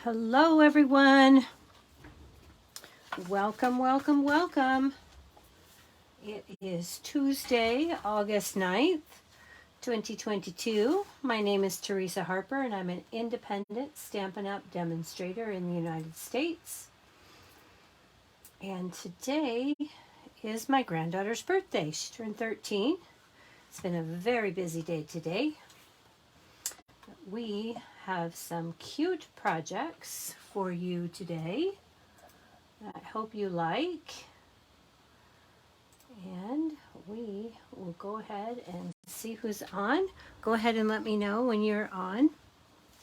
Hello everyone. Welcome, welcome, welcome. It is Tuesday, August 9th, 2022. My name is Teresa Harper and I'm an independent Stampin' Up! Demonstrator in the United States. And today is my granddaughter's birthday. She turned 13. It's been a very busy day today. We have some cute projects for you today I hope you like, and we will go ahead and see who's on. Go ahead and let me know when you're on.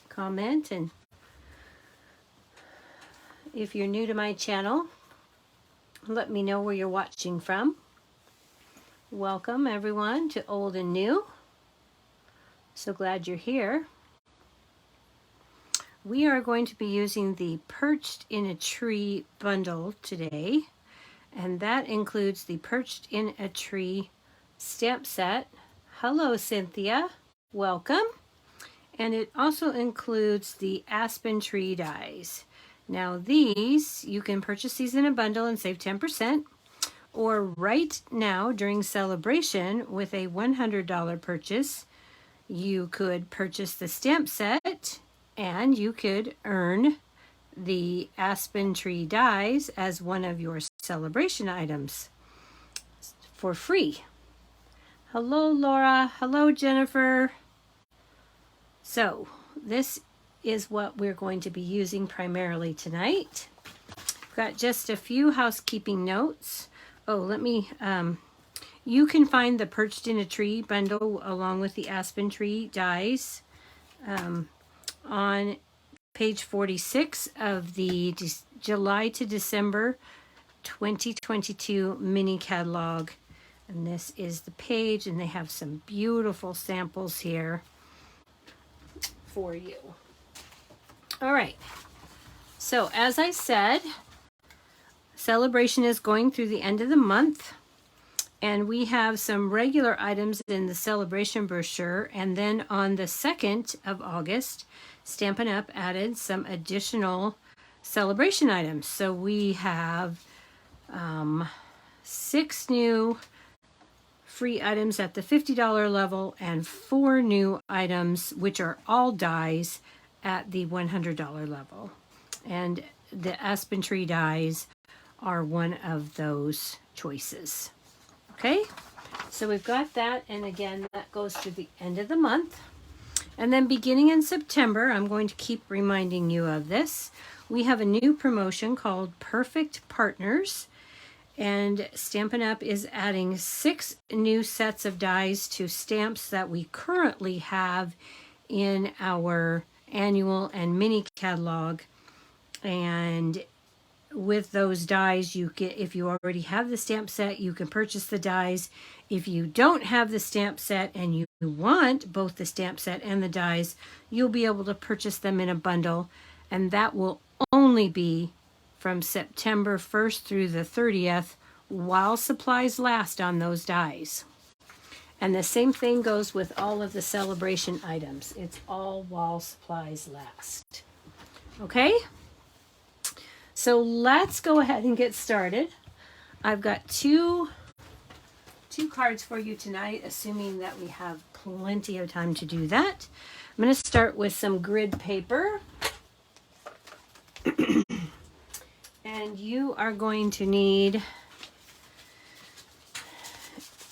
Comment, and if you're new to my channel, let me know where you're watching from. Welcome everyone to Old and New. So glad you're here. We are going to be using the Perched in a Tree bundle today, and that includes the Perched in a Tree stamp set. Hello Cynthia, welcome. And it also includes the Aspen tree dies. Now these, you can purchase these in a bundle and save 10%, or right now during celebration with a $100 purchase, you could purchase the stamp set and you could earn the Aspen tree dies as one of your celebration items for free. Hello Laura, hello Jennifer. So this is what we're going to be using primarily tonight. I've got just a few housekeeping notes. Oh, let me, you can find the Perched in a Tree bundle along with the Aspen tree dies on page 46 of the July to December 2022 mini catalog. And this is the page, and they have some beautiful samples here for you. All right. So as I said, celebration is going through the end of the month. And we have some regular items in the celebration brochure. And then on the 2nd of August, Stampin' Up! Added some additional celebration items. So we have 6 new free items at the $50 level and 4 new items, which are all dies, at the $100 level. And the Aspen tree dies are one of those choices. Okay, so we've got that, and again, that goes to the end of the month. And then beginning in September, I'm going to keep reminding you of this. We have a new promotion called Perfect Partners, and Stampin' Up! Is adding 6 new sets of dies to stamps that we currently have in our annual and mini catalog. And with those dies, you get, if you already have the stamp set, you can purchase the dies. If you don't have the stamp set and you want both the stamp set and the dies, you'll be able to purchase them in a bundle, and that will only be from September 1st through the 30th while supplies last on those dies. And the same thing goes with all of the celebration items. It's all while supplies last. Okay? So let's go ahead and get started. I've got two cards for you tonight, assuming that we have plenty of time to do that. I'm going to start with some grid paper. And you are going to need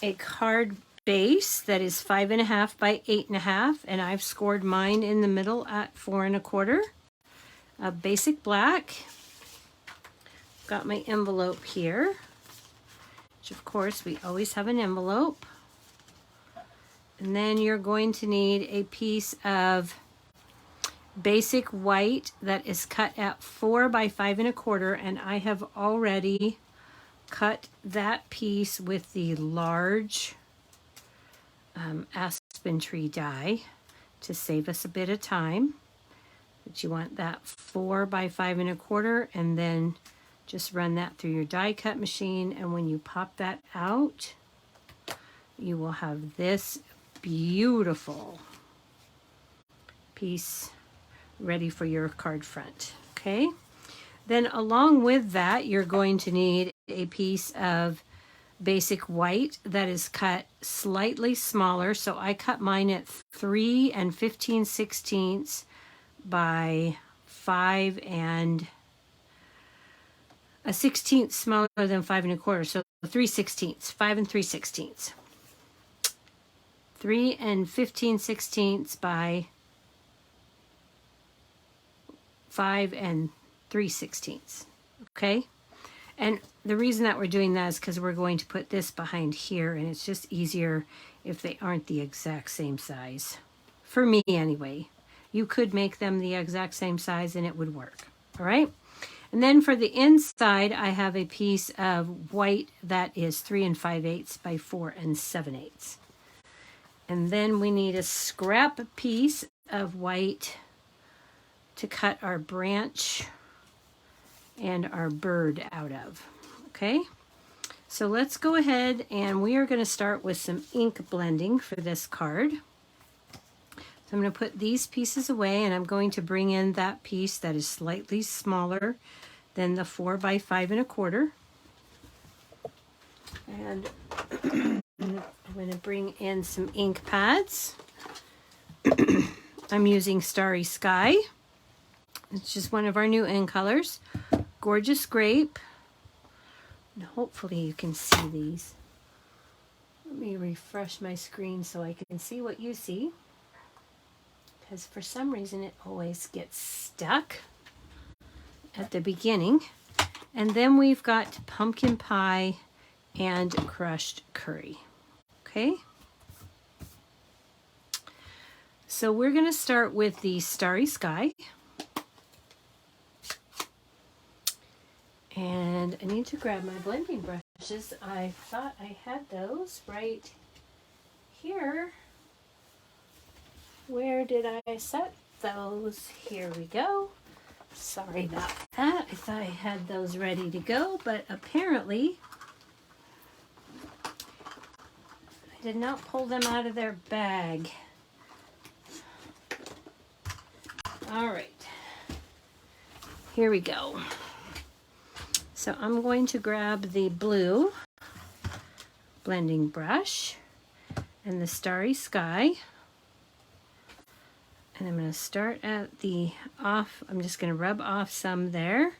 a card base that is 5.5 by 8.5, and I've scored mine in the middle at 4 1/4. A basic black. Got my envelope here, which of course we always have an envelope. And then you're going to need a piece of basic white that is cut at 4 by 5 1/4, and I have already cut that piece with the large Aspen tree die to save us a bit of time. But you want that 4 by 5 1/4, and then just run that through your die cut machine, and when you pop that out, you will have this beautiful piece ready for your card front. Okay. Then along with that, you're going to need a piece of basic white that is cut slightly smaller. So I cut mine at 3 15/16 by 5 1/16 smaller than 5 1/4. So 3/16, 5 3/16. 3 15/16 by 5 3/16. Okay. And the reason that we're doing that is because we're going to put this behind here, and it's just easier if they aren't the exact same size. For me, anyway. You could make them the exact same size and it would work. All right. And then for the inside, I have a piece of white that is 3 5/8 by 4 7/8. And then we need a scrap piece of white to cut our branch and our bird out of. Okay, so let's go ahead and we are going to start with some ink blending for this card. So I'm going to put these pieces away, and I'm going to bring in that piece that is slightly smaller than the 4 by 5 1/4. And I'm going to bring in some ink pads. I'm using Starry Sky. It's just one of our new ink colors. Gorgeous Grape. And hopefully you can see these. Let me refresh my screen so I can see what you see. Because for some reason it always gets stuck at the beginning. And then we've got Pumpkin Pie and Crushed Curry. Okay. So we're going to start with the Starry Sky. And I need to grab my blending brushes. I thought I had those right here. Where did I set those? Here we go. Sorry about that. I thought I had those ready to go, but apparently I did not pull them out of their bag. All right. Here we go. So I'm going to grab the blue blending brush and the Starry Sky. And I'm going to start at the off. I'm just going to rub off some there.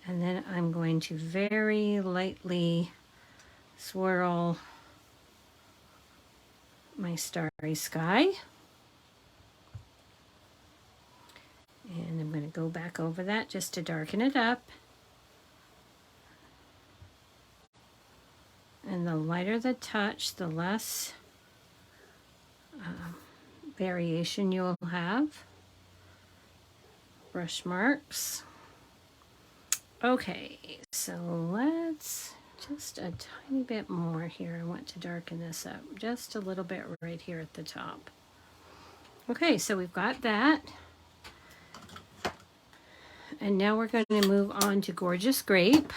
And then I'm going to very lightly swirl my Starry Sky. And I'm going to go back over that just to darken it up. And the lighter the touch, the less variation you'll have. Brush marks. Okay, so let's just a tiny bit more here. I want to darken this up just a little bit right here at the top. Okay, so we've got that. And now we're going to move on to Gorgeous Grape.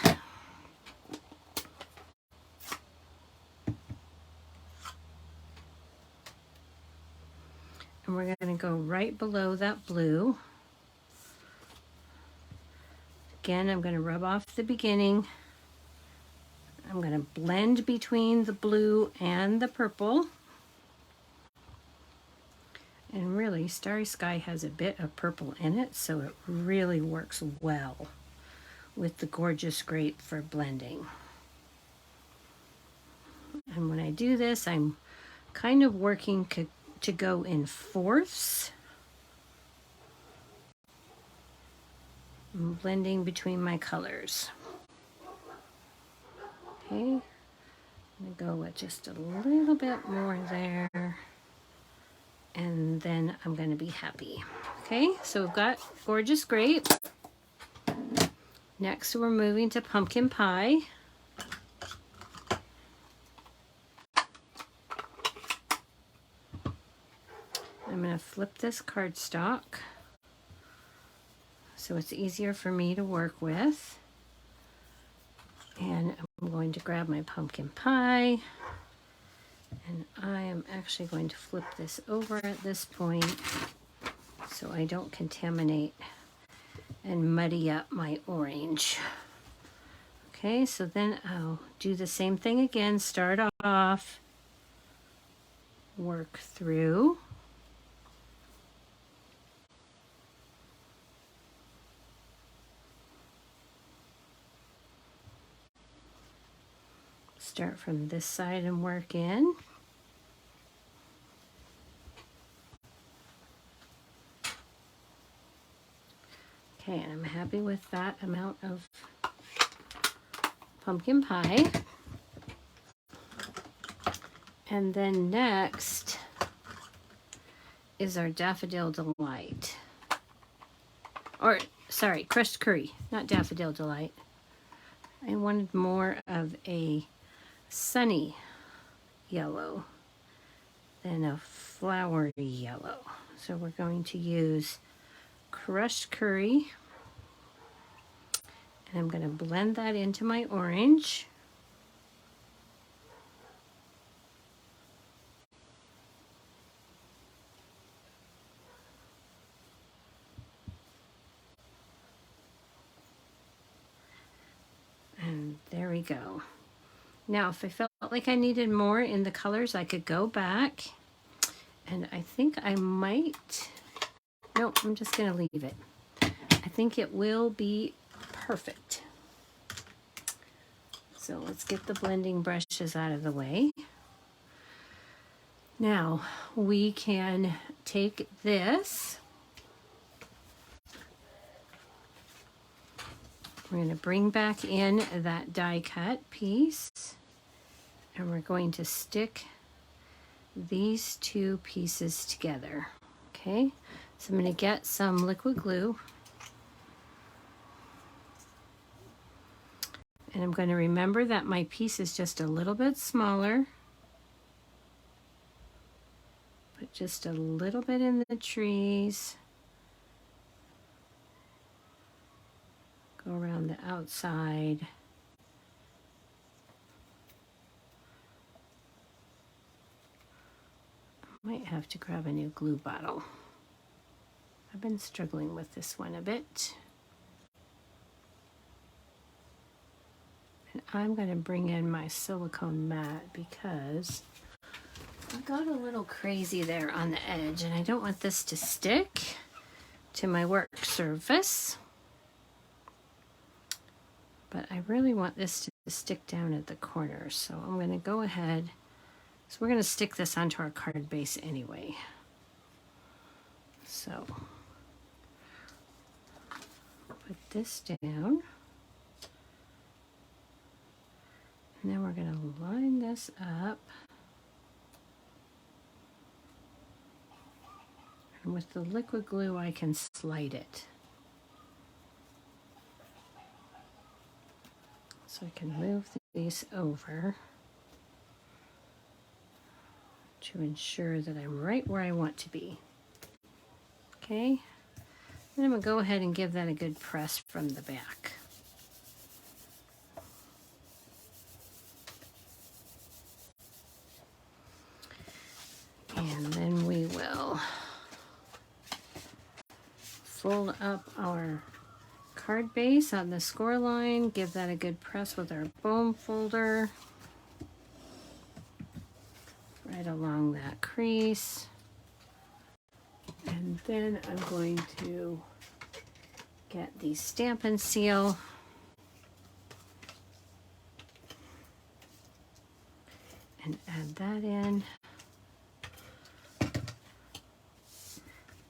And we're going to go right below that blue. Again, I'm going to rub off the beginning. I'm going to blend between the blue and the purple. And really, Starry Sky has a bit of purple in it, so it really works well with the Gorgeous Grape for blending. And when I do this, I'm kind of working to go in fourths. I'm blending between my colors. Okay, I'm going to go with just a little bit more there. And then I'm going to be happy. Okay, so we've got Gorgeous Grape. Next, we're moving to Pumpkin Pie. I'm going to flip this cardstock so it's easier for me to work with. And I'm going to grab my pumpkin pie. And I am actually going to flip this over at this point so I don't contaminate and muddy up my orange. Okay, so then I'll do the same thing again. Start off, work through. Start from this side and work in. Okay, and I'm happy with that amount of pumpkin pie. And then next is our Daffodil Delight. Or, sorry, Crushed Curry, not Daffodil Delight. I wanted more of a sunny yellow than a flowery yellow. So we're going to use Crushed Curry. And I'm going to blend that into my orange. And there we go. Now, if I felt like I needed more in the colors, I could go back. And I think I might... Nope, I'm just going to leave it. I think it will be perfect. So let's get the blending brushes out of the way. Now, we can take this. We're going to bring back in that die cut piece, and we're going to stick these two pieces together. Okay, so I'm going to get some liquid glue, and I'm going to remember that my piece is just a little bit smaller. Put just a little bit in the trees. Go around the outside. I might have to grab a new glue bottle. I've been struggling with this one a bit. And I'm going to bring in my silicone mat because I got a little crazy there on the edge, and I don't want this to stick to my work surface. But I really want this to stick down at the corner, so I'm going to go ahead. So we're going to stick this onto our card base anyway. So put this down, and then we're going to line this up. And with the liquid glue, I can slide it. So I can move these over to ensure that I'm right where I want to be. Okay, then I'm going to go ahead and give that a good press from the back. And then we will fold up our card base on the score line, give that a good press with our foam folder right along that crease. And then I'm going to get the Stampin' Seal and add that in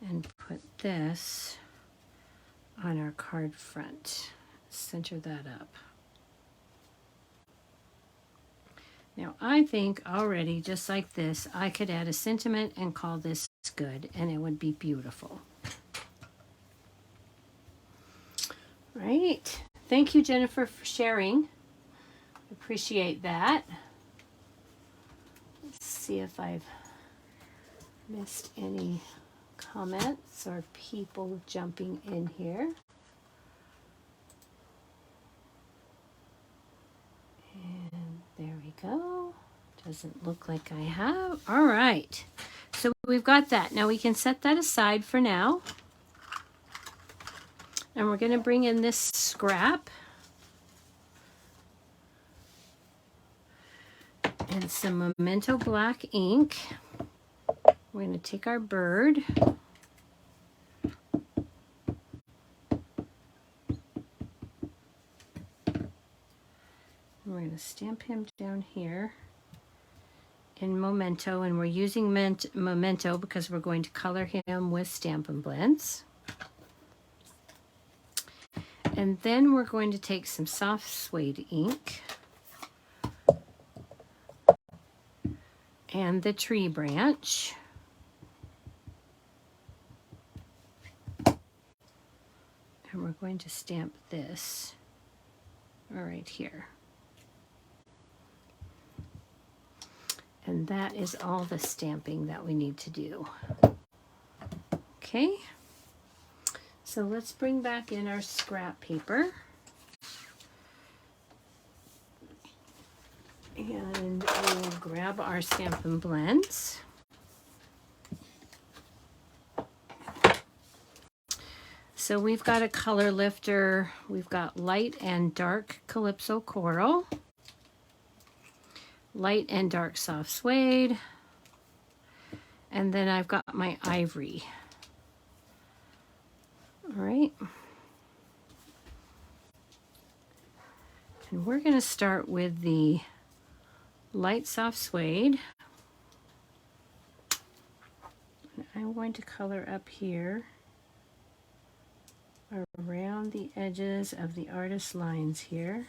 and put this on our card front. Center that up. Now I think already, just like this, I could add a sentiment and call this good, and it would be beautiful. Right. Thank you, Jennifer, for sharing. Appreciate that. Let's see if I've missed any comments or people jumping in here. And there we go. Doesn't look like I have. All right. So we've got that. Now we can set that aside for now. And we're going to bring in this scrap and some Memento black ink. We're going to take our bird. We're going to stamp him down here in Memento, and we're using Memento because we're going to color him with Stampin' Blends. And then we're going to take some soft suede ink and the tree branch. And we're going to stamp this right here. And that is all the stamping that we need to do. Okay, so let's bring back in our scrap paper. And we'll grab our Stampin' Blends. So we've got a color lifter. We've got light and dark Calypso Coral, light and dark soft suede, and then I've got my ivory. All right. And we're going to start with the light soft suede. And I'm going to color up here around the edges of the artist's lines here.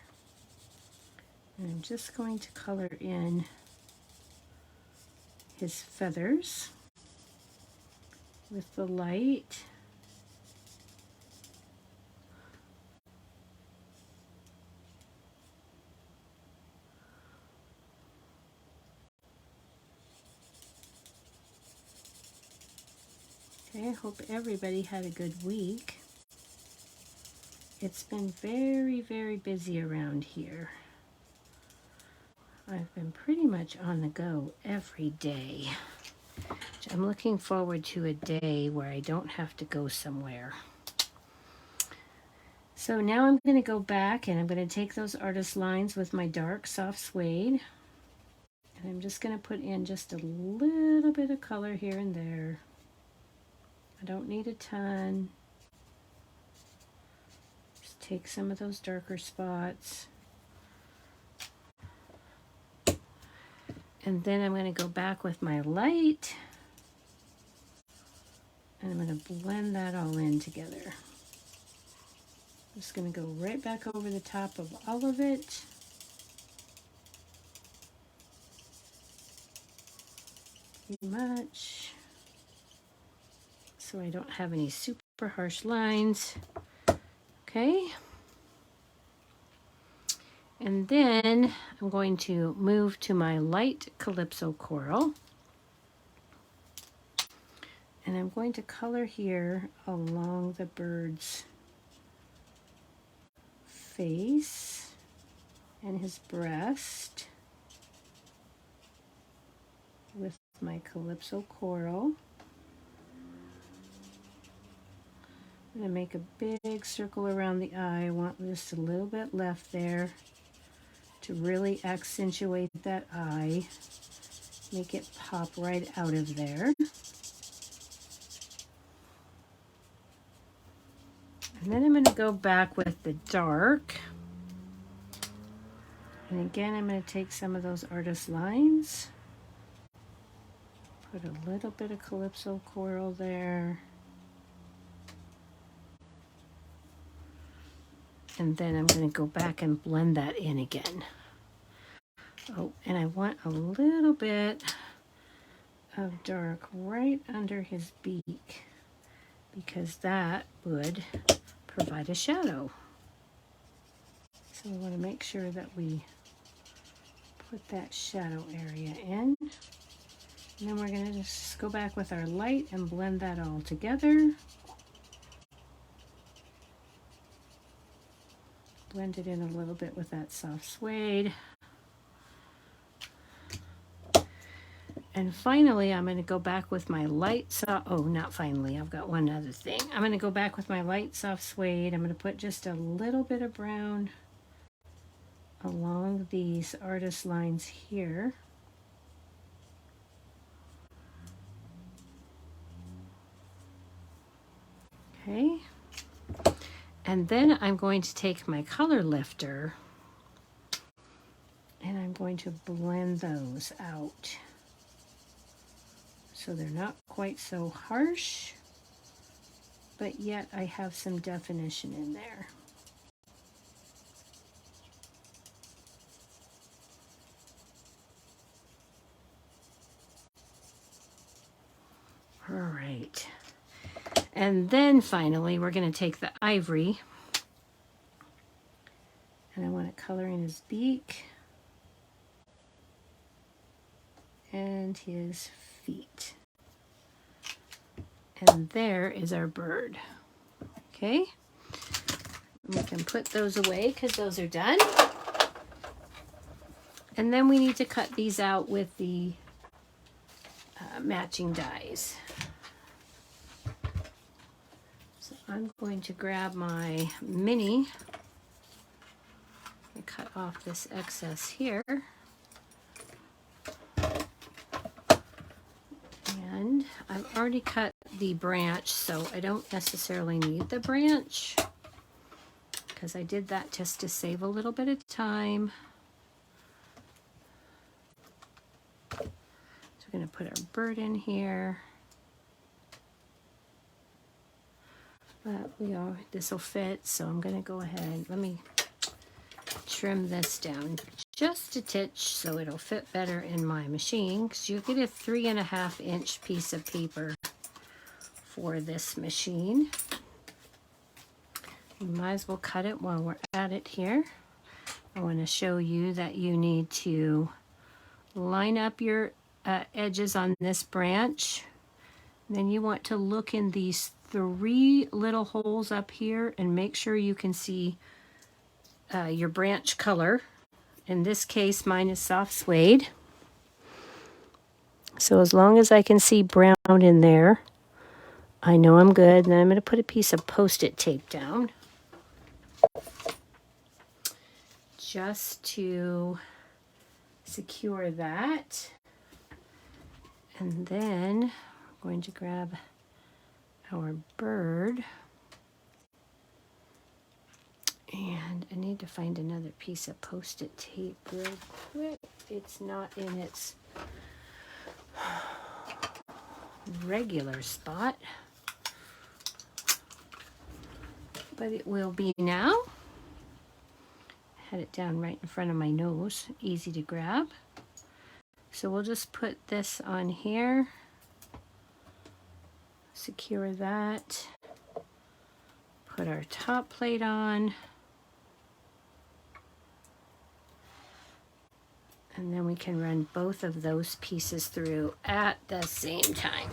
And I'm just going to color in his feathers with the light. Okay, I hope everybody had a good week. It's been very, very busy around here. I've been pretty much on the go every day. I'm looking forward to a day where I don't have to go somewhere. So now I'm going to go back and I'm going to take those artist lines with my dark soft suede. And I'm just going to put in just a little bit of color here and there. I don't need a ton. Just take some of those darker spots. And then I'm going to go back with my light. And I'm going to blend that all in together. I'm just going to go right back over the top of all of it. Pretty much. So I don't have any super harsh lines. Okay. And then I'm going to move to my light Calypso Coral. And I'm going to color here along the bird's face and his breast with my Calypso Coral. I'm going to make a big circle around the eye. I want just a little bit left there to really accentuate that eye, make it pop right out of there. And then I'm going to go back with the dark. And again, I'm going to take some of those artist lines, put a little bit of Calypso Coral there. And then I'm going to go back and blend that in again. Oh, and I want a little bit of dark right under his beak because that would provide a shadow. So I want to make sure that we put that shadow area in. And then we're going to just go back with our light and blend that all together. Blend it in a little bit with that soft suede. And finally, I'm going to go back with my light soft, oh, not finally, I've got one other thing. I'm going to go back with my light soft suede. I'm going to put just a little bit of brown along these artist lines here. Okay. And then I'm going to take my color lifter and I'm going to blend those out so they're not quite so harsh, but yet I have some definition in there. All right. And then finally, we're going to take the ivory and I want to color in his beak and his feet. And there is our bird. Okay. We can put those away because those are done. And then we need to cut these out with the matching dies. So I'm going to grab my mini and cut off this excess here. And I've already cut the branch, so I don't necessarily need the branch because I did that just to save a little bit of time. So we're going to put our bird in here. But this will fit, so I'm going to go ahead. Let me trim this down just a titch so it'll fit better in my machine, because you get a 3.5 inch piece of paper for this machine. You might as well cut it while we're at it here. I want to show you that you need to line up your edges on this branch. Then you want to look in these 3 little holes up here and make sure you can see your branch color. In this case, mine is soft suede. So as long as I can see brown in there, I know I'm good. Then I'm going to put a piece of Post-it tape down just to secure that. And then I'm going to grab our bird. And I need to find another piece of Post-it tape real quick. It's not in its regular spot, but it will be now. Had it down right in front of my nose, easy to grab. So we'll just put this on here, secure that, put our top plate on, and then we can run both of those pieces through at the same time.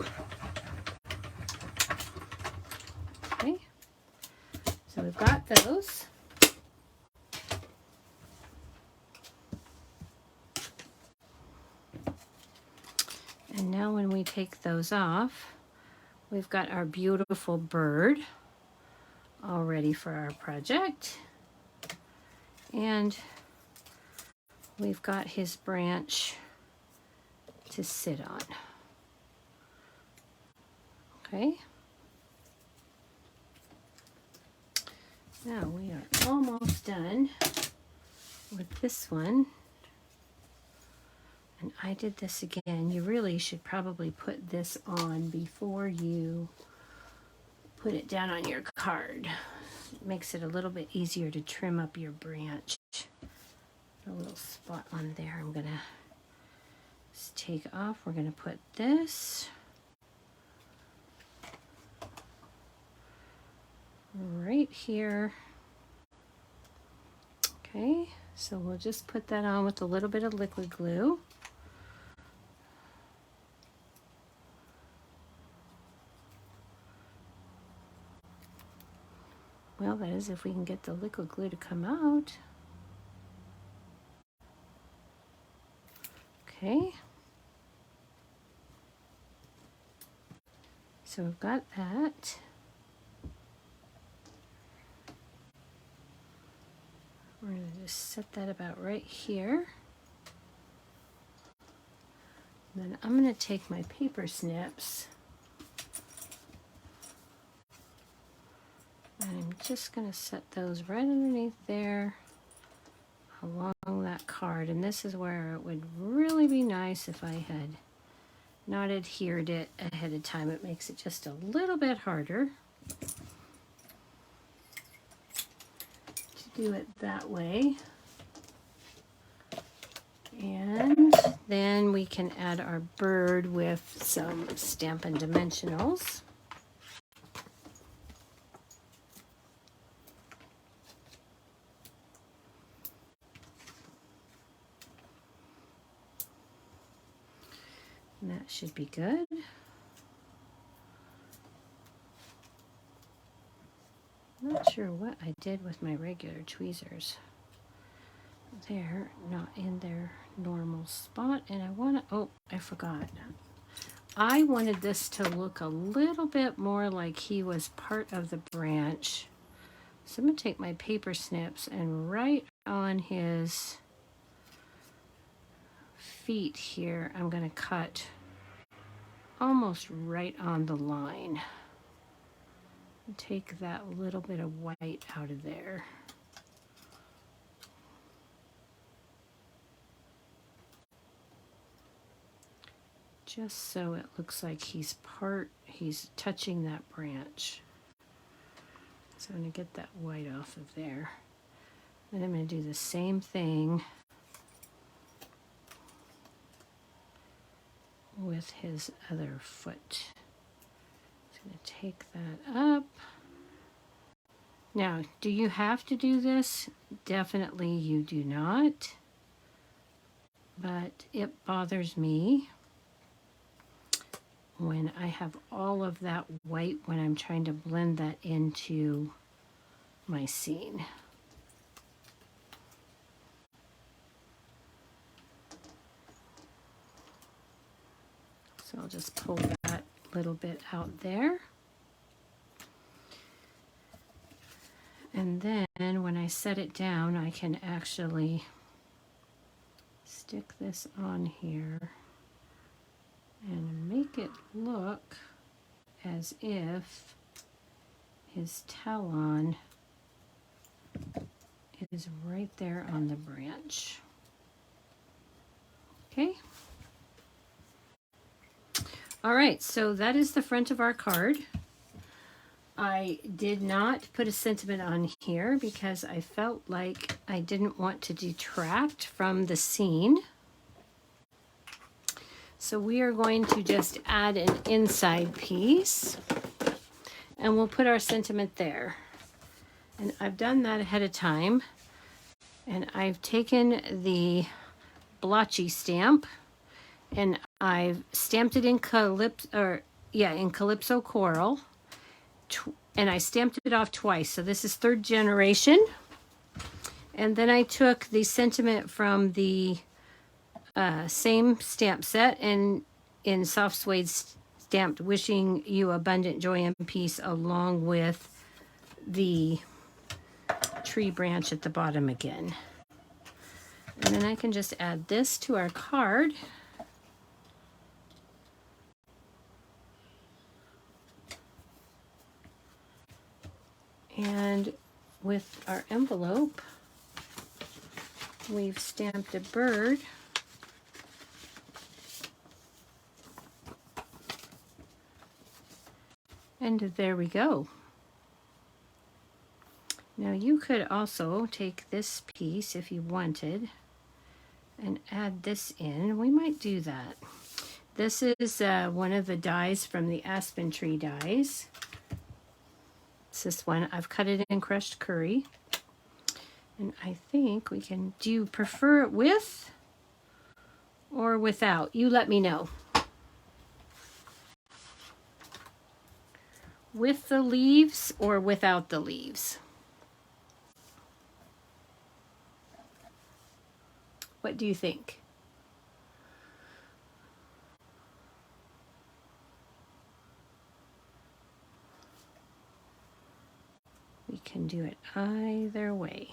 Okay, so we've got those. And now when we take those off, we've got our beautiful bird all ready for our project. And we've got his branch to sit on. Okay. Now we are almost done with this one. And I did this again. You really should probably put this on before you put it down on your card. It makes it a little bit easier to trim up your branch. A little spot on there I'm gonna just take off. We're gonna put this right here. Okay, so we'll just put that on with a little bit of liquid glue. Well, that is if we can get the liquid glue to come out. Okay. So we've got that. We're going to just set that about right here. Then I'm going to take my paper snips and I'm just going to set those right underneath there along that card. And this is where it would really be nice if I had not adhered it ahead of time. It makes it just a little bit harder to do it that way. And then we can add our bird with some Stampin' Dimensionals. And that should be good. Not sure what I did with my regular tweezers. They're not in their normal spot, and I want to, oh, I forgot. I wanted this to look a little bit more like he was part of the branch. So I'm going to take my paper snips and right on his feet here, I'm going to cut almost right on the line. Take that little bit of white out of there. Just so it looks like he's touching that branch. So I'm going to get that white off of there. Then I'm going to do the same thing with his other foot. I'm going to take that up. Now, do you have to do this? Definitely you do not. But it bothers me when I have all of that white when I'm trying to blend that into my scene. So I'll just pull that little bit out there. And then when I set it down, I can actually stick this on here and make it look as if his talon is right there on the branch. Okay. All right, so that is the front of our card. I did not put a sentiment on here because I felt like I didn't want to detract from the scene. So we are going to just add an inside piece and we'll put our sentiment there. And I've done that ahead of time. And I've taken the blotchy stamp and I've stamped it in Calypso Coral. And I stamped it off twice. So this is 3rd generation. And then I took the sentiment from the same stamp set and in soft suede stamped "Wishing you abundant joy and peace" along with the tree branch at the bottom again. And then I can just add this to our card. And with our envelope, we've stamped a bird. And there we go. Now you could also take this piece if you wanted and add this in. We might do that. This is one of the dies from the Aspen tree dies. It's this one. I've cut it in crushed curry. And I think we can, do you prefer it with or without? You let me know. With the leaves or without the leaves? What do you think? either way.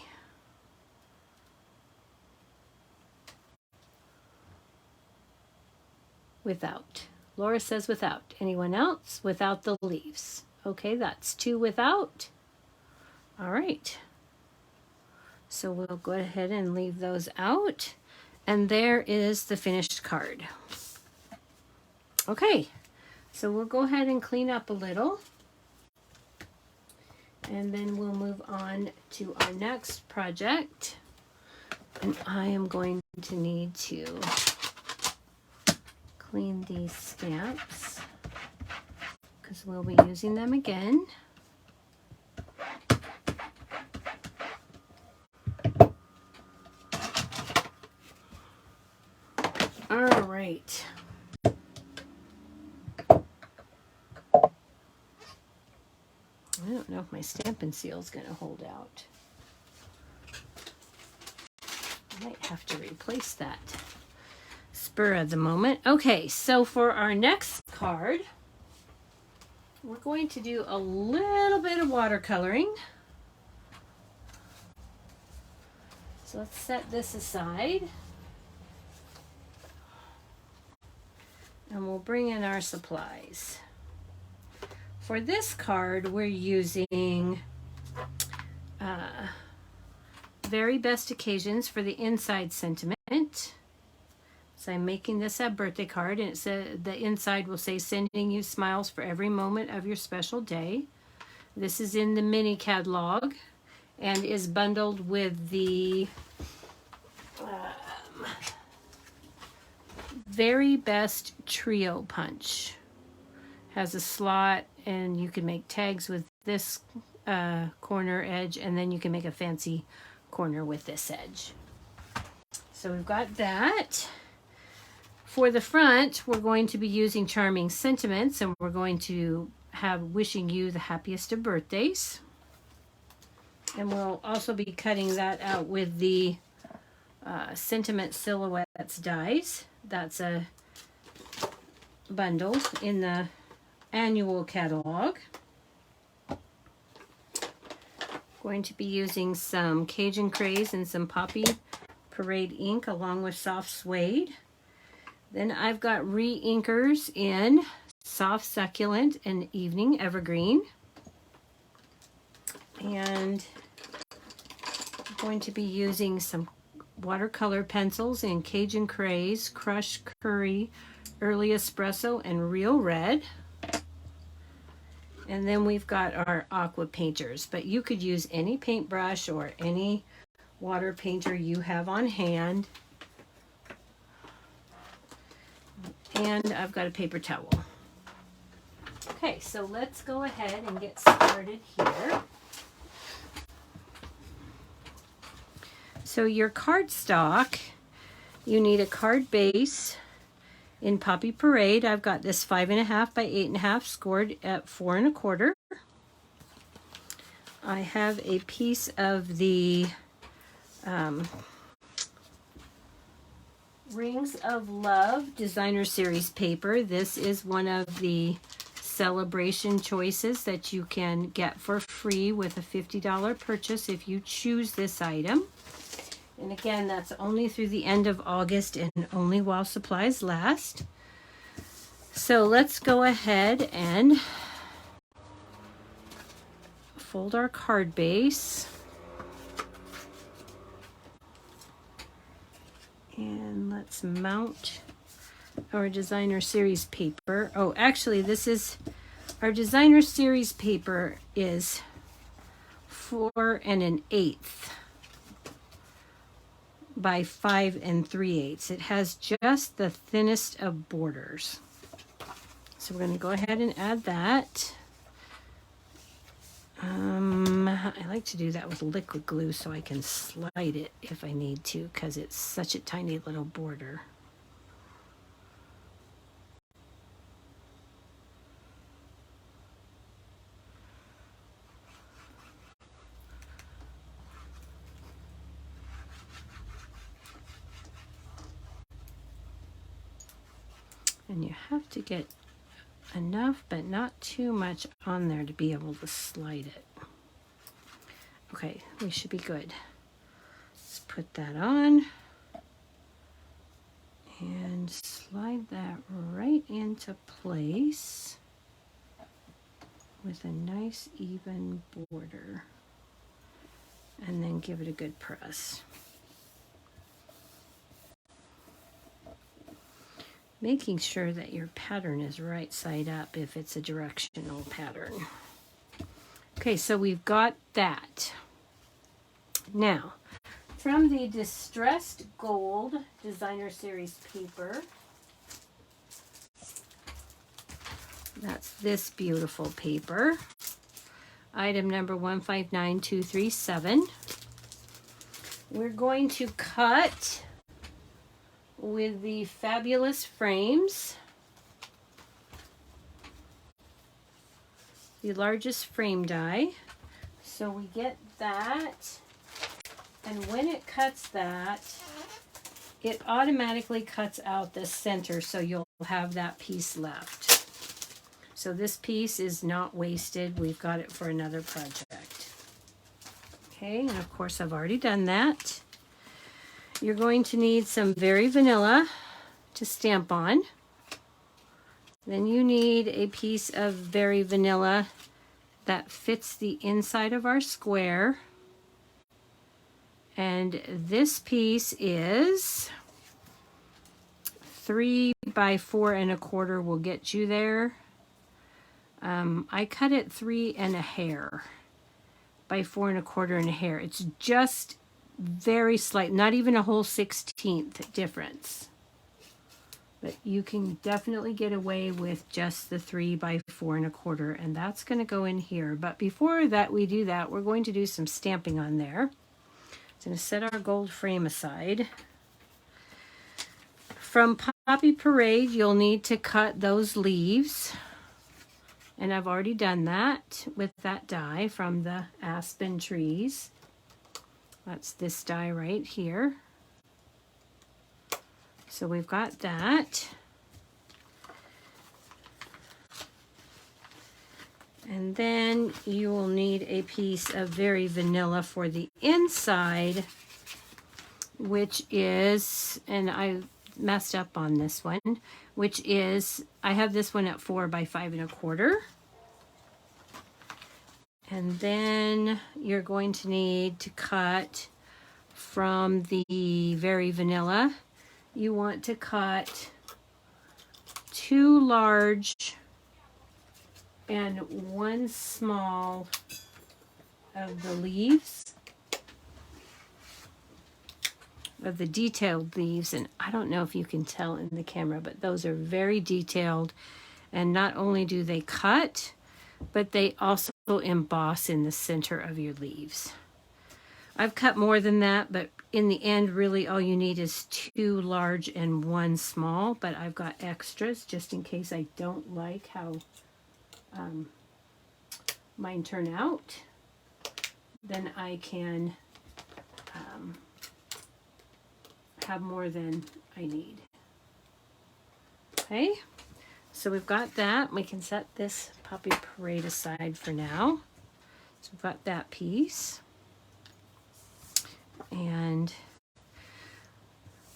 Without. Laura says without. Anyone else? Without the leaves. Okay, that's 2 without. All right. So we'll go ahead and leave those out. And there is the finished card. Okay, so we'll go ahead and clean up a little. And then we'll move on to our next project. And I am going to need to clean these stamps because we'll be using them again. All right. I don't know if my Stampin' Seal is going to hold out. I might have to replace that. Spur of the moment. Okay, so for our next card, we're going to do a little bit of watercoloring. So let's set this aside. And we'll bring in our supplies. For this card, we're using Very Best Occasions for the inside sentiment. So I'm making this a birthday card, and it says the inside will say, sending you smiles for every moment of your special day. This is in the mini catalog and is bundled with the Very Best Trio Punch. Has a slot, and you can make tags with this corner edge, and then you can make a fancy corner with this edge. So we've got that. For the front, we're going to be using Charming Sentiments, and we're going to have Wishing You the Happiest of Birthdays. And we'll also be cutting that out with the Sentiment Silhouettes dies. That's a bundle in the annual catalog. Going to be using some Cajun Craze and some Poppy Parade ink along with soft suede. Then I've got re-inkers in Soft Succulent and Evening Evergreen. And I'm going to be using some watercolor pencils in Cajun Craze, Crushed Curry, Early Espresso, and Real Red. And then we've got our aqua painters, but you could use any paintbrush or any water painter you have on hand. And I've got a paper towel. Okay, so let's go ahead and get started here. So your cardstock, you need a card base in Poppy Parade. I've got this 5.5 by 8.5 scored at 4 1/4. I have a piece of the Rings of Love Designer Series paper. This is one of the celebration choices that you can get for free with a $50 purchase if you choose this item. And again, that's only through the end of August and only while supplies last. So let's go ahead and fold our card base. And let's mount our Designer Series paper. Oh, actually, this is our Designer Series paper is 4 1/8 by 5 3/8. It has just the thinnest of borders. So we're going to go ahead and add that. I like to do that with liquid glue so I can slide it if I need to, because it's such a tiny little border. And you have to get enough, but not too much on there to be able to slide it. Okay, we should be good. Let's put that on and slide that right into place with a nice even border, and then give it a good press. Making sure that your pattern is right side up if it's a directional pattern. Okay, so we've got that. Now, from the Distressed Gold Designer Series paper, that's this beautiful paper, item number 159237. We're going to cut with the Fabulous Frames, the largest frame die. So we get that, and when it cuts that, it automatically cuts out the center, so you'll have that piece left. So this piece is not wasted. We've got it for another project. Okay, and of course I've already done that. You're going to need some Very Vanilla to stamp on. Then you need a piece of Very Vanilla that fits the inside of our square. And this piece is 3 by 4 1/4 will get you there. I cut it 3 1/2 by 4 1/4 1/2. It's just very slight, not even a whole 16th difference. But you can definitely get away with just the 3 by 4 1/4, and that's going to go in here. But before that, we do that, we're going to do some stamping on there. So I'm going to set our gold frame aside. From Poppy Parade, you'll need to cut those leaves. And I've already done that with that die from the Aspen trees. That's this die right here. So we've got that. And then you will need a piece of Very Vanilla for the inside, which is, and I messed up on this one, which is, I have this one at 4 by 5 1/4. And then you're going to need to cut from the Very Vanilla. You want to cut 2 large and 1 small of the leaves, of the detailed leaves. And I don't know if you can tell in the camera, but those are very detailed. And not only do they cut, but they also emboss in the center of your leaves. I've cut more than that, but in the end, really all you need is 2 large and 1 small, but I've got extras just in case I don't like how mine turn out. Then I can have more than I need. Okay, so we've got that. We can set this Poppy Parade aside for now. So we've got that piece. And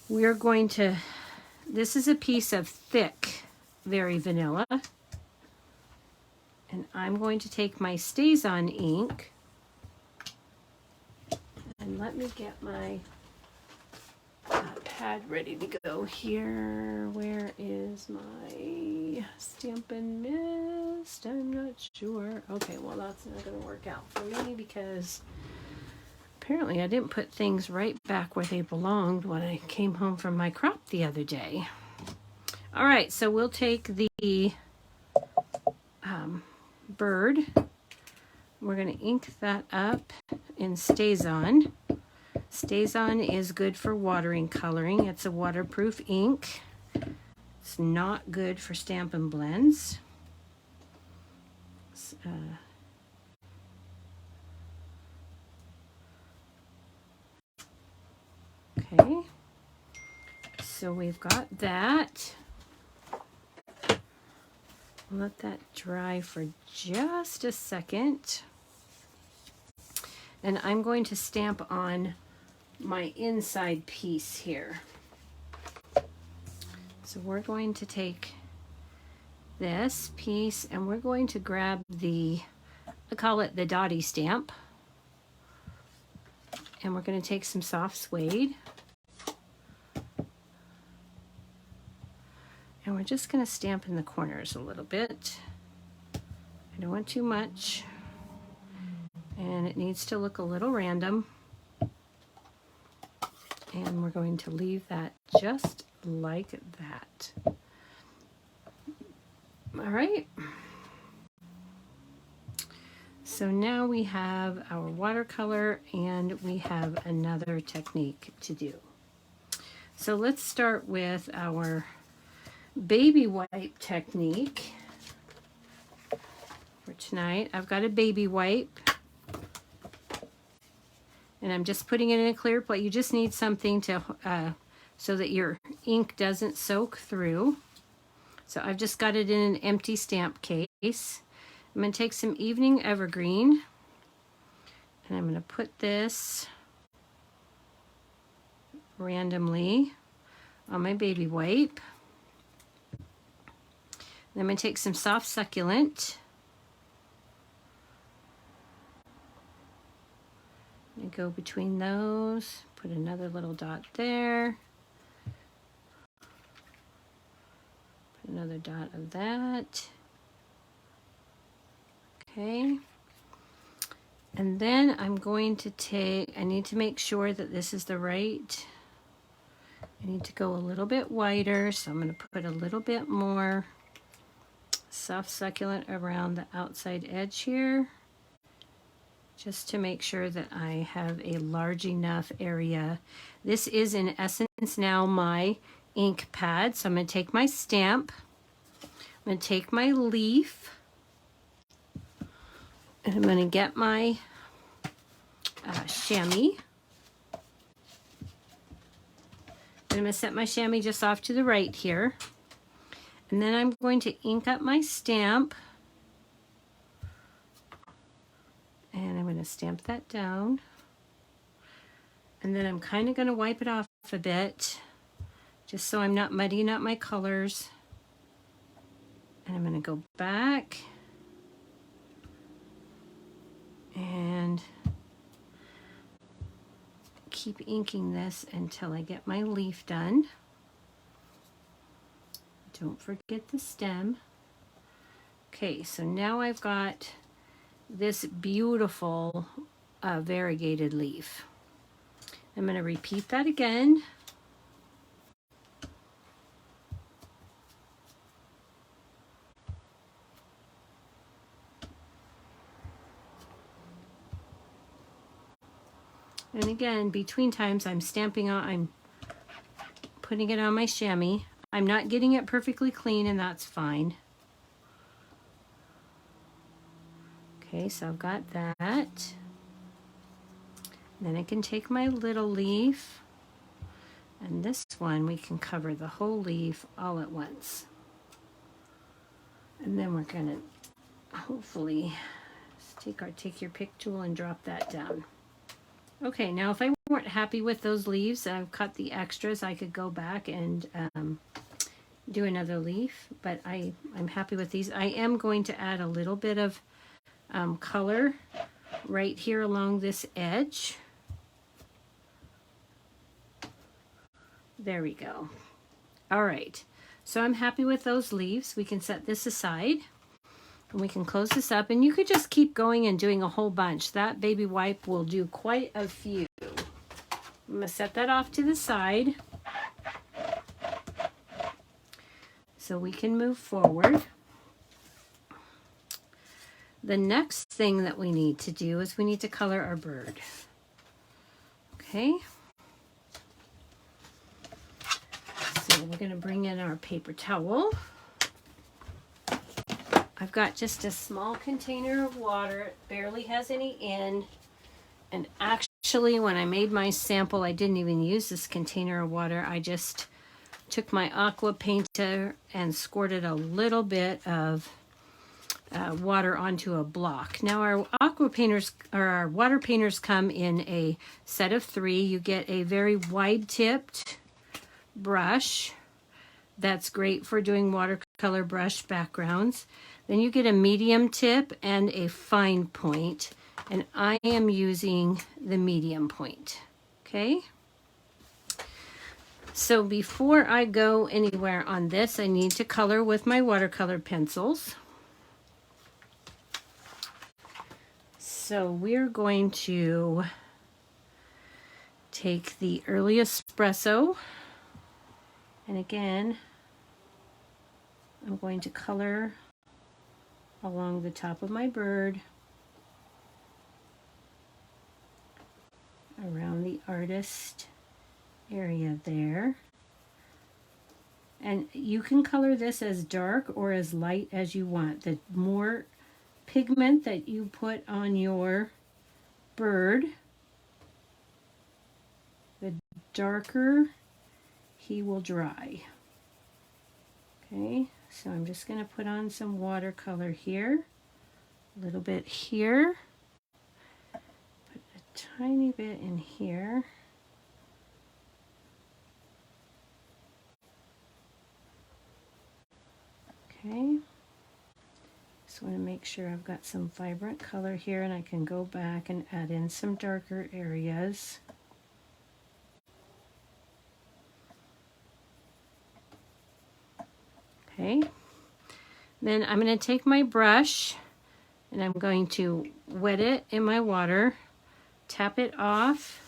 we're going to, this is a piece of thick Very Vanilla. And I'm going to take my Stays-On ink. And let me get my pad ready to go here. Where is my Stampin' Mist? I'm not sure. Okay, well that's not going to work out for me because apparently I didn't put things right back where they belonged when I came home from my crop the other day. All right, so we'll take the bird. We're going to ink that up in Stays-On. Stays-On is good for watering coloring. It's a waterproof ink. It's not good for Stampin' Blends. Okay, so we've got that. Let that dry for just a second. and I'm going to stamp on my inside piece here. So we're going to take this piece and we're going to grab the, I call it the Dottie stamp, and we're going to take some soft suede and we're just going to stamp in the corners a little bit. I don't want too much, and it needs to look a little random, and we're going to leave that just like that. All right, so now we have our watercolor and we have another technique to do. So let's start with our baby wipe technique for tonight. I've got a baby wipe and I'm just putting it in a clear plate. You just need something to so that your ink doesn't soak through. So I've just got it in an empty stamp case. I'm going to take some Evening Evergreen and I'm going to put this randomly on my baby wipe. And I'm going to take some Soft Succulent and go between those, put another little dot there. Another dot of that. Okay. And then I'm going to take, I need to make sure that this is the right, I need to go a little bit wider, so I'm going to put a little bit more Soft Succulent around the outside edge here, just to make sure that I have a large enough area. This is in essence now my ink pad. So I'm going to take my stamp, I'm going to take my leaf, and I'm going to get my chamois. And I'm going to set my chamois just off to the right here. And then I'm going to ink up my stamp. And I'm going to stamp that down. And then I'm kind of going to wipe it off a bit, just so I'm not muddying up my colors. And I'm going to go back and keep inking this until I get my leaf done. Don't forget the stem. Okay, so now I've got this beautiful variegated leaf. I'm going to repeat that again. And again, between times I'm stamping on, I'm putting it on my chamois. I'm not getting it perfectly clean, and that's fine. Okay, so I've got that. Then I can take my little leaf, and this one we can cover the whole leaf all at once. And then we're going to hopefully take your pick tool and drop that down. Okay, now if I weren't happy with those leaves, I've cut the extras, I could go back and do another leaf, but I'm happy with these. I am going to add a little bit of color right here along this edge. There we go. All right, so I'm happy with those leaves. We can set this aside. And we can close this up, and you could just keep going and doing a whole bunch. That baby wipe will do quite a few. I'm going to set that off to the side so we can move forward. The next thing that we need to do is we need to color our bird. Okay. So we're going to bring in our paper towel. I've got just a small container of water. It barely has any in. And actually, when I made my sample, I didn't even use this container of water. I just took my aqua painter and squirted a little bit of water onto a block. Now our aqua painters or our water painters come in a set of 3. You get a very wide tipped brush. That's great for doing watercolor brush backgrounds. Then you get a medium tip and a fine point. And I am using the medium point. Okay. So before I go anywhere on this, I need to color with my watercolor pencils. So we're going to take the early espresso, and again, I'm going to color along the top of my bird, around the artist area there. And you can color this as dark or as light as you want. The more pigment that you put on your bird, the darker he will dry. Okay, so I'm just going to put on some watercolor here, a little bit here, put a tiny bit in here. Okay, just want to make sure I've got some vibrant color here, and I can go back and add in some darker areas. Okay, then I'm going to take my brush and I'm going to wet it in my water, tap it off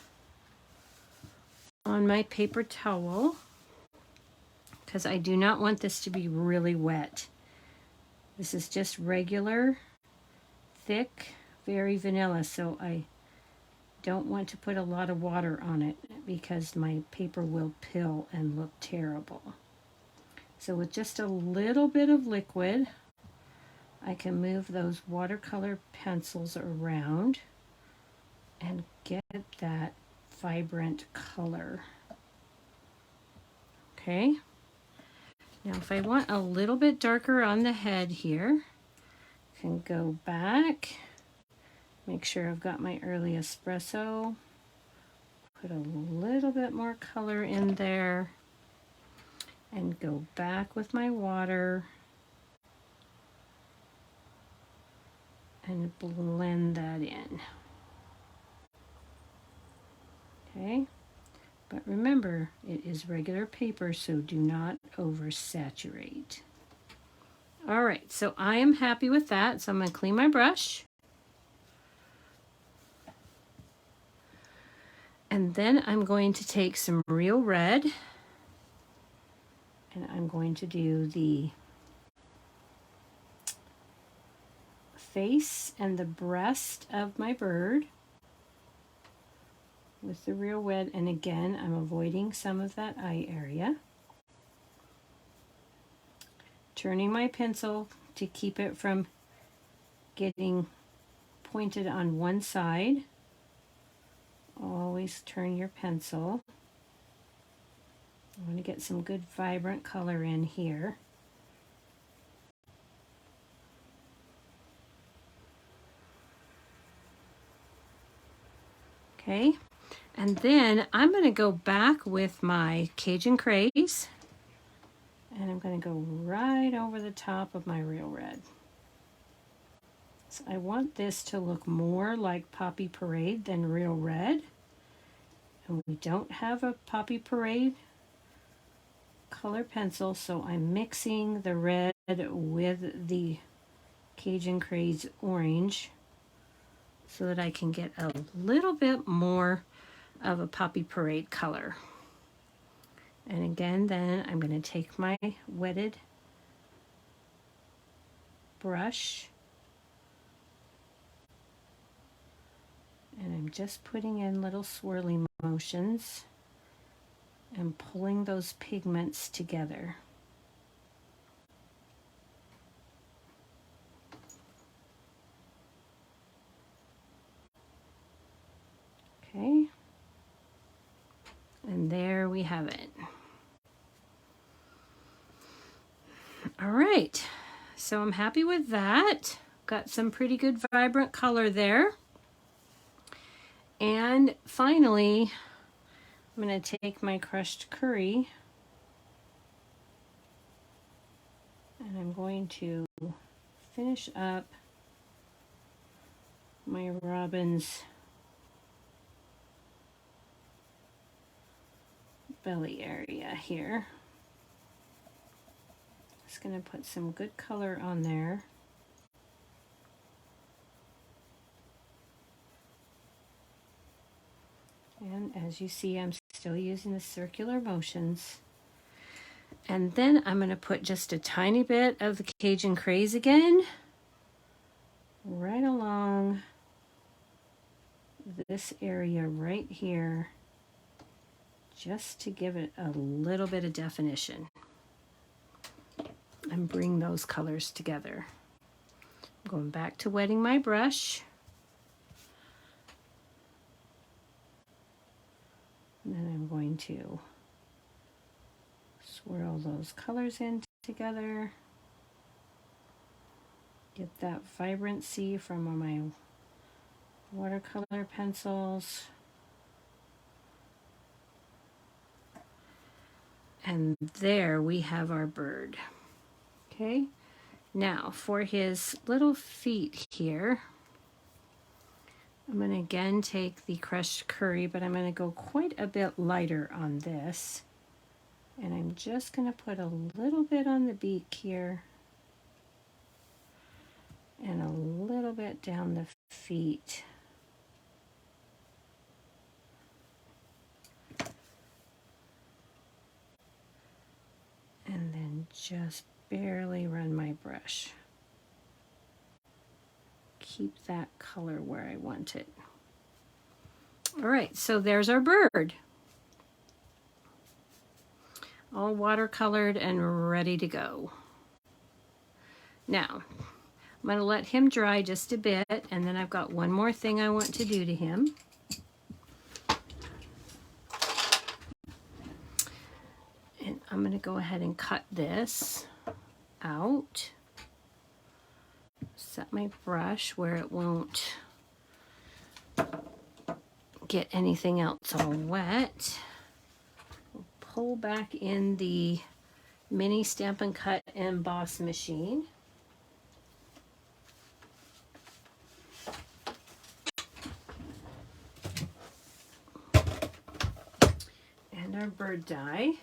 on my paper towel, because I do not want this to be really wet. This is just regular, thick, very vanilla, so I don't want to put a lot of water on it because my paper will pill and look terrible. So with just a little bit of liquid, I can move those watercolor pencils around and get that vibrant color. Okay. Now if I want a little bit darker on the head here, I can go back, make sure I've got my early espresso, put a little bit more color in there, and go back with my water and blend that in. Okay. But remember, it is regular paper, so do not oversaturate. All right, so I am happy with that. So I'm going to clean my brush. And then I'm going to take some real red, and I'm going to do the face and the breast of my bird with the real red, and again I'm avoiding some of that eye area. Turning my pencil to keep it from getting pointed on one side. Always turn your pencil. I want to get some good vibrant color in here. Okay. And then I'm going to go back with my Cajun Craze, and I'm going to go right over the top of my real red. So I want this to look more like Poppy Parade than real red. And we don't have a Poppy Parade color pencil, so I'm mixing the red with the Cajun Craze orange so that I can get a little bit more of a Poppy Parade color. And again, then I'm going to take my wetted brush and I'm just putting in little swirly motions and pulling those pigments together. Okay. And there we have it. All right, so I'm happy with that. Got some pretty good vibrant color there. And finally, I'm going to take my crushed curry and I'm going to finish up my robin's belly area here. Just going to put some good color on there. And as you see, I'm still using the circular motions. And then I'm going to put just a tiny bit of the Cajun Craze again, right along this area right here, just to give it a little bit of definition and bring those colors together. I'm going back to wetting my brush. And then I'm going to swirl those colors in together. Get that vibrancy from my watercolor pencils. And there we have our bird. Okay, now for his little feet here, I'm going to again take the crushed curry, but I'm going to go quite a bit lighter on this. And I'm just going to put a little bit on the beak here and a little bit down the feet. And then just barely run my brush. Keep that color where I want it. All right, so there's our bird. All watercolored and ready to go. Now, I'm going to let him dry just a bit, and then I've got one more thing I want to do to him. And I'm going to go ahead and cut this out. Set my brush where it won't get anything else all wet. Pull back in the mini Stampin' Cut emboss machine. And our bird die.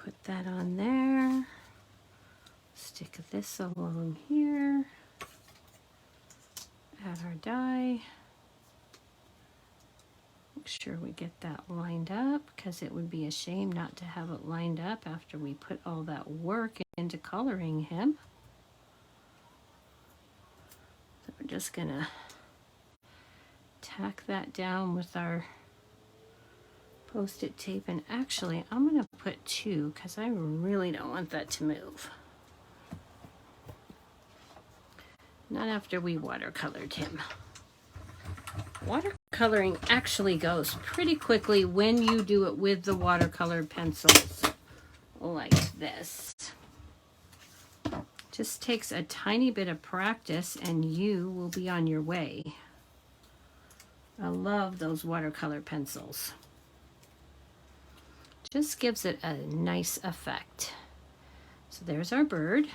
Put that on there. Stick this along here. Add our die. Make sure we get that lined up, because it would be a shame not to have it lined up after we put all that work into coloring him. So we're just gonna tack that down with our Post-it tape, and actually I'm gonna put 2 because I really don't want that to move. Not after we watercolored him. Watercoloring actually goes pretty quickly when you do it with the watercolor pencils like this. Just takes a tiny bit of practice and you will be on your way. I love those watercolor pencils. Just gives it a nice effect. So there's our bird.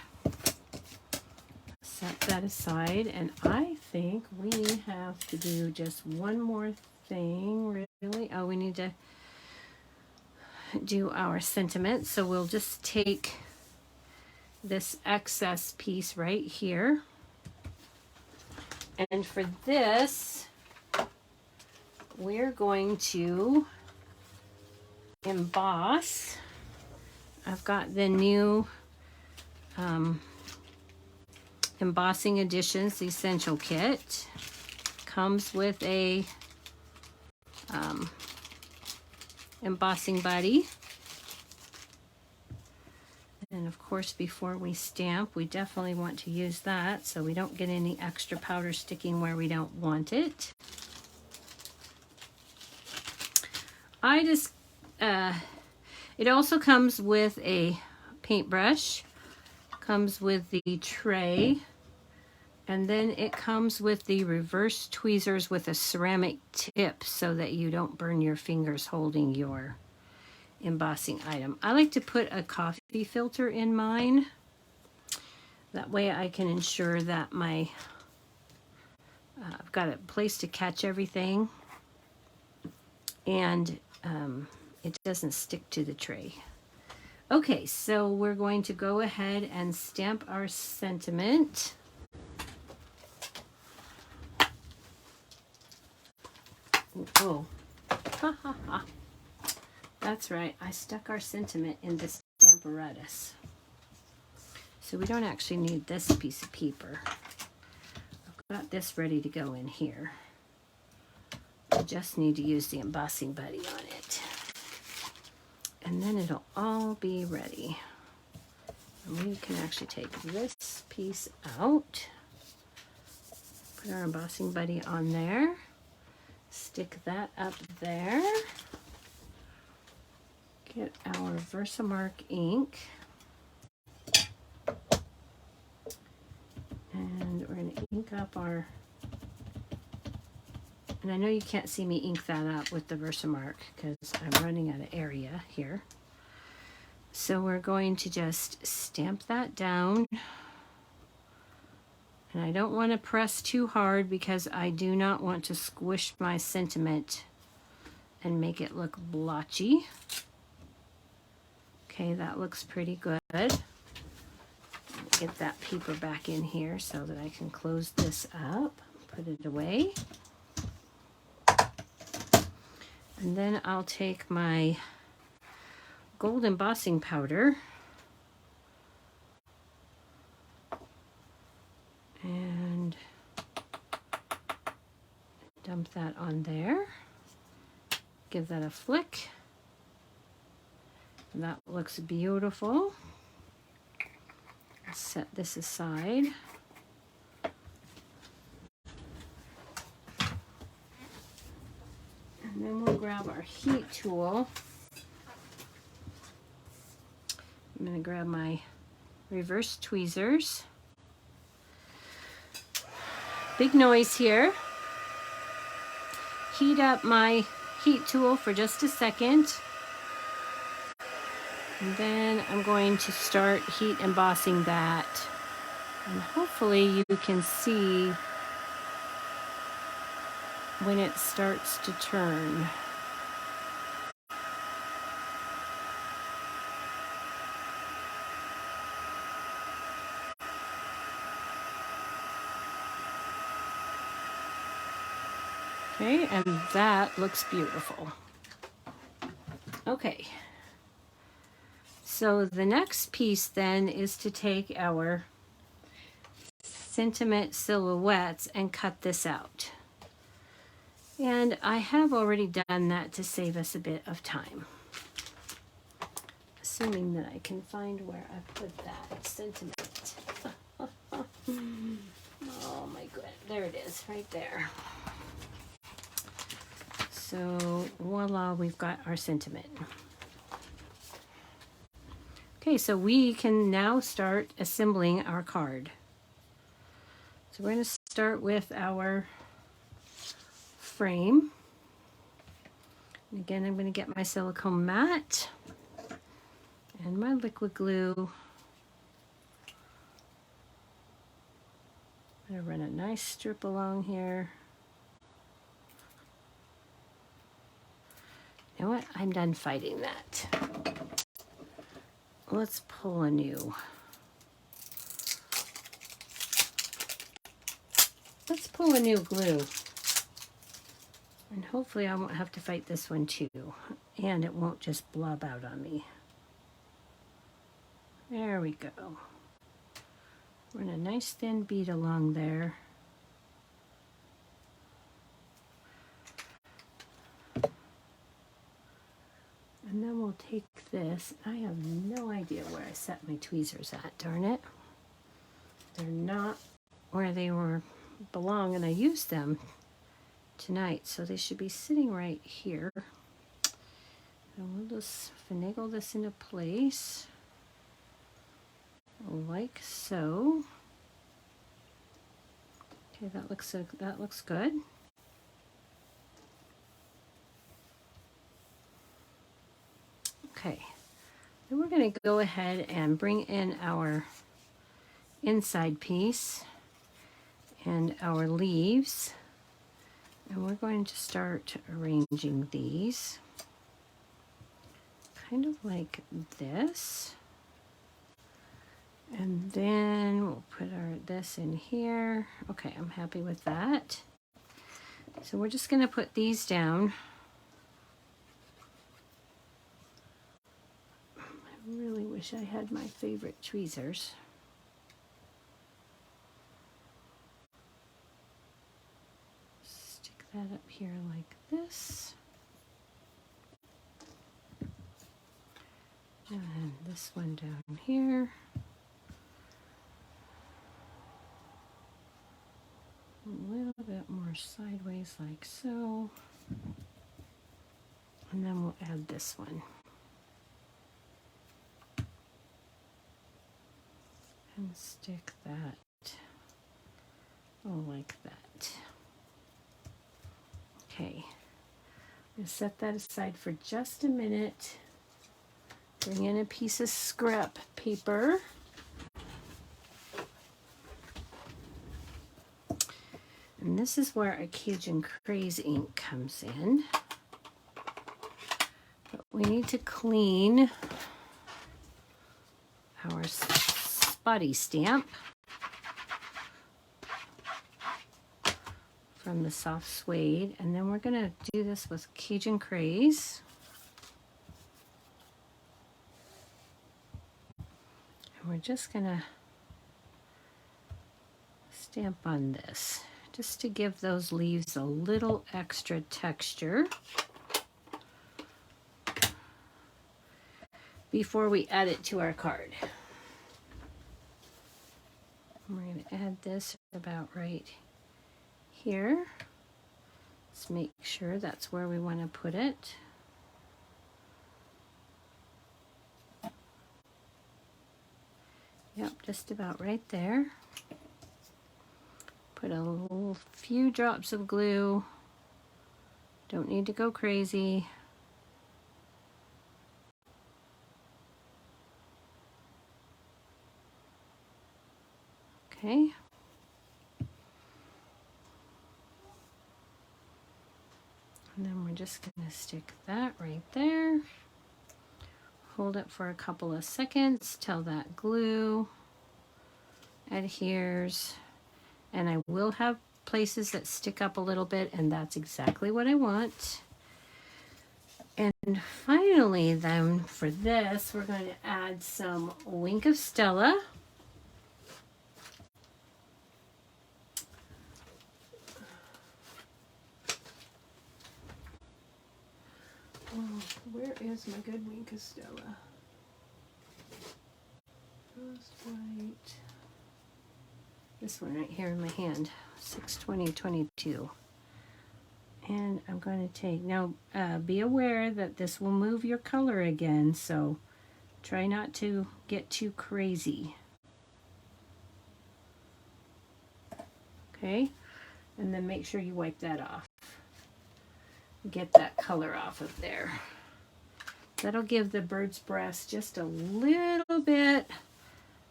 Set that aside, and I think we have to do just one more thing, really. Oh, we need to do our sentiment. So we'll just take this excess piece right here. And for this, we're going to emboss. I've got the new Embossing Editions, the Essential Kit. Comes with a embossing buddy. And of course, before we stamp, we definitely want to use that so we don't get any extra powder sticking where we don't want it. I just it also comes with a paintbrush, comes with the tray, and then it comes with the reverse tweezers with a ceramic tip so that you don't burn your fingers holding your embossing item. I like to put a coffee filter in mine. That way I can ensure that my I've got a place to catch everything, and it doesn't stick to the tray. Okay, so we're going to go ahead and stamp our sentiment. Oh, ha ha ha. That's right, I stuck our sentiment in the Stamparatus. So we don't actually need this piece of paper. I've got this ready to go in here. I just need to use the embossing buddy on it. And then it'll all be ready. And we can actually take this piece out, put our embossing buddy on there, stick that up there, get our Versamark ink, and we're going to ink up our, and I know you can't see me ink that up with the Versamark because I'm running out of area here. So we're going to just stamp that down. And I don't want to press too hard because I do not want to squish my sentiment and make it look blotchy. Okay, that looks pretty good. Get that paper back in here so that I can close this up, put it away. And then I'll take my gold embossing powder and dump that on there. Give that a flick. And that looks beautiful. Let's set this aside. And then we'll grab our heat tool. I'm going to grab my reverse tweezers. Big noise here. Heat up my heat tool for just a second. And then I'm going to start heat embossing that. And hopefully you can see when it starts to turn. Okay, and that looks beautiful. Okay, so the next piece then is to take our sentiment silhouettes and cut this out. And I have already done that to save us a bit of time. Assuming that I can find where I put that sentiment. Oh my goodness, there it is, right there. So voila, we've got our sentiment. Okay, so we can now start assembling our card. So we're going to start with our frame. And again, I'm going to get my silicone mat and my liquid glue. I'm going to run a nice strip along here. You know what? I'm done fighting that. Let's pull a new. Let's pull a new glue. And hopefully I won't have to fight this one too. And it won't just blob out on me. There we go. Run a nice thin bead along there. And then we'll take this. I have no idea where I set my tweezers at, darn it. They're not where they belong, and I used them tonight, so they should be sitting right here. And we'll just finagle this into place like so. Okay, that looks good. Okay, then we're going to go ahead and bring in our inside piece and our leaves, and we're going to start arranging these kind of like this, and then we'll put this in here. Okay, I'm happy with that. So we're just going to put these down. I really wish I had my favorite tweezers. Stick that up here like this. And then this one down here. A little bit more sideways like so. And then we'll add this one. And stick that like that. Okay, I'm going to set that aside for just a minute. Bring in a piece of scrap paper. And this is where our Cajun Craze ink comes in. But we need to clean our spotty stamp from the soft suede, and then we're going to do this with Cajun Craze. And we're just going to stamp on this just to give those leaves a little extra texture before we add it to our card. And we're going to add this about right here. Let's make sure that's where we want to put it. Yep, just about right there. Put a little few drops of glue. Don't need to go crazy. Okay. And then we're just going to stick that right there. Hold it for a couple of seconds till that glue adheres. And I will have places that stick up a little bit, and that's exactly what I want. And finally then, for this, we're going to add some Wink of Stella. Oh, where is my good Wink of Stella? Just right. This one right here in my hand, 6/20/22. And I'm going to take, now be aware that this will move your color again, so try not to get too crazy. Okay, and then make sure you wipe that off. Get that color off of there. That'll give the bird's breast just a little bit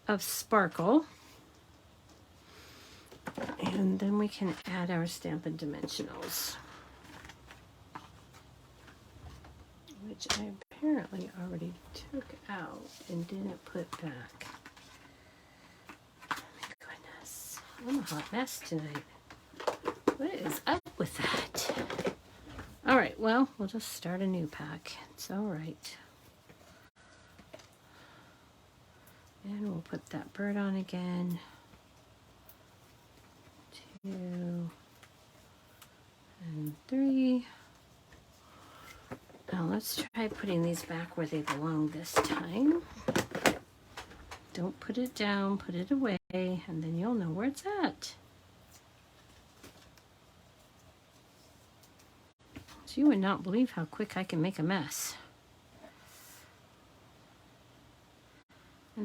of sparkle. And then we can add our Stampin' Dimensionals, which I apparently already took out and didn't put back. Oh my goodness, I'm a hot mess tonight. What is up with that? All right, well, we'll just start a new pack. It's all right. And we'll put that bird on again. 2 and 3. Now let's try putting these back where they belong this time. Don't put it down, put it away, and then you'll know where it's at. So you would not believe how quick I can make a mess.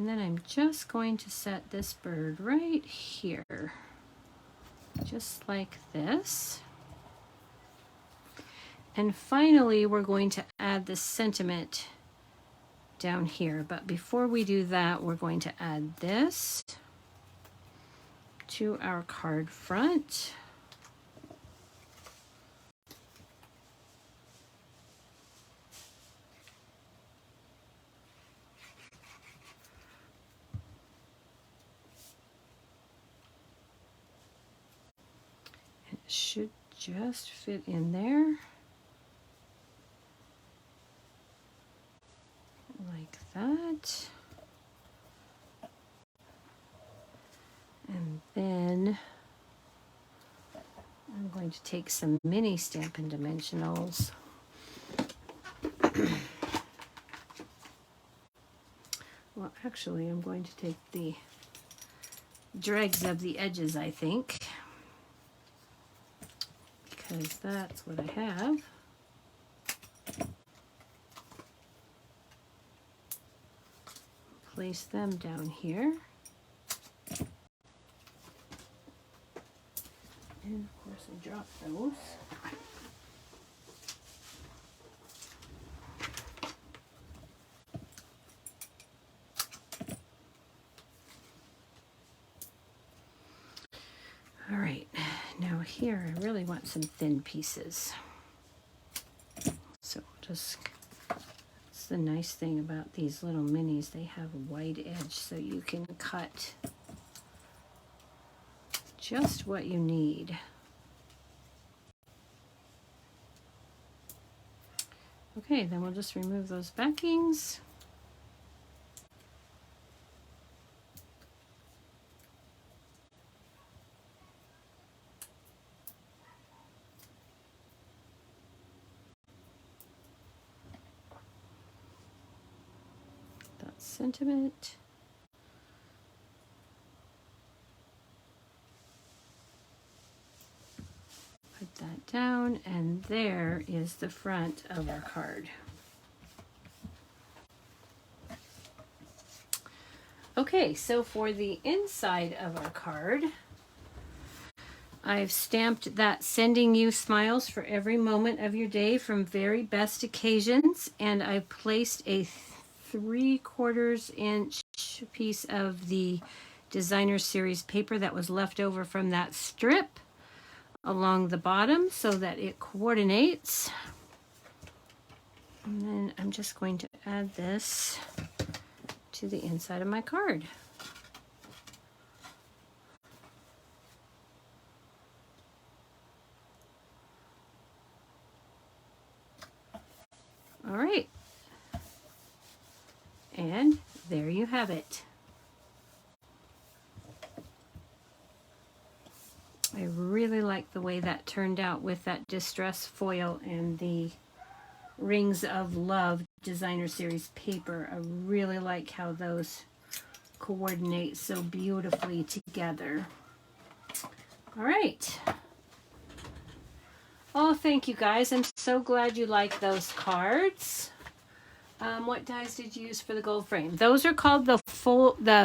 And then I'm just going to set this bird right here, just like this. And finally, we're going to add the sentiment down here. But before we do that, we're going to add this to our card front. It should just fit in there. Like that. And then I'm going to take some mini Stampin' Dimensionals. Well, actually, I'm going to take the dregs of the edges, I think, because that's what I have. Place them down here. And of course I drop those. All right, now here I really want some thin pieces. So just, that's the nice thing about these little minis, they have a wide edge so you can cut just what you need. Okay, then we'll just remove those backings. That sentiment. Put that down, and there is the front of our card. Okay, so for the inside of our card, I've stamped that sending you smiles for every moment of your day from very best occasions, and I placed a 3/4 inch piece of the designer series paper that was left over from that strip along the bottom so that it coordinates. And then I'm just going to add this to the inside of my card. All right. And there you have it. I really like the way that turned out with that distress foil and the Rings of Love designer series paper. I really like how those coordinate so beautifully together. All right. Oh, thank you guys. I'm so glad you like those cards. What dies did you use for the gold frame? Those are called the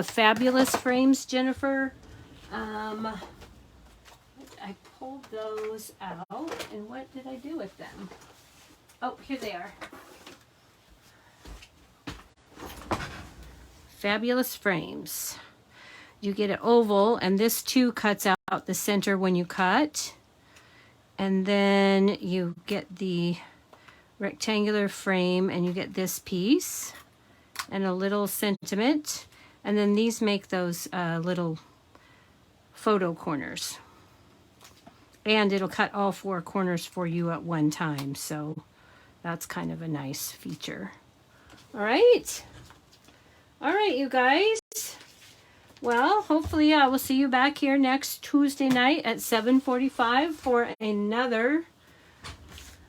Fabulous frames, Jennifer. I pulled those out, and what did I do with them? Oh, here they are. Fabulous frames. You get an oval, and this too cuts out the center when you cut. And then you get the rectangular frame, and you get this piece and a little sentiment. And then these make those little photo corners. And it'll cut all 4 corners for you at one time. So that's kind of a nice feature. All right. All right, you guys. Well, hopefully I will see you back here next Tuesday night at 7:45 for another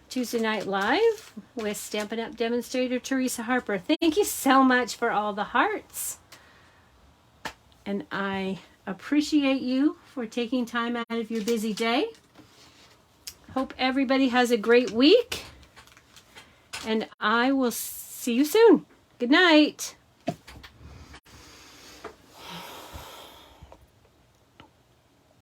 Tuesday Night Live with Stampin' Up! Demonstrator Teresa Harper. Thank you so much for all the hearts. And I appreciate you for taking time out of your busy day. Hope everybody has a great week. And I will see you soon. Good night.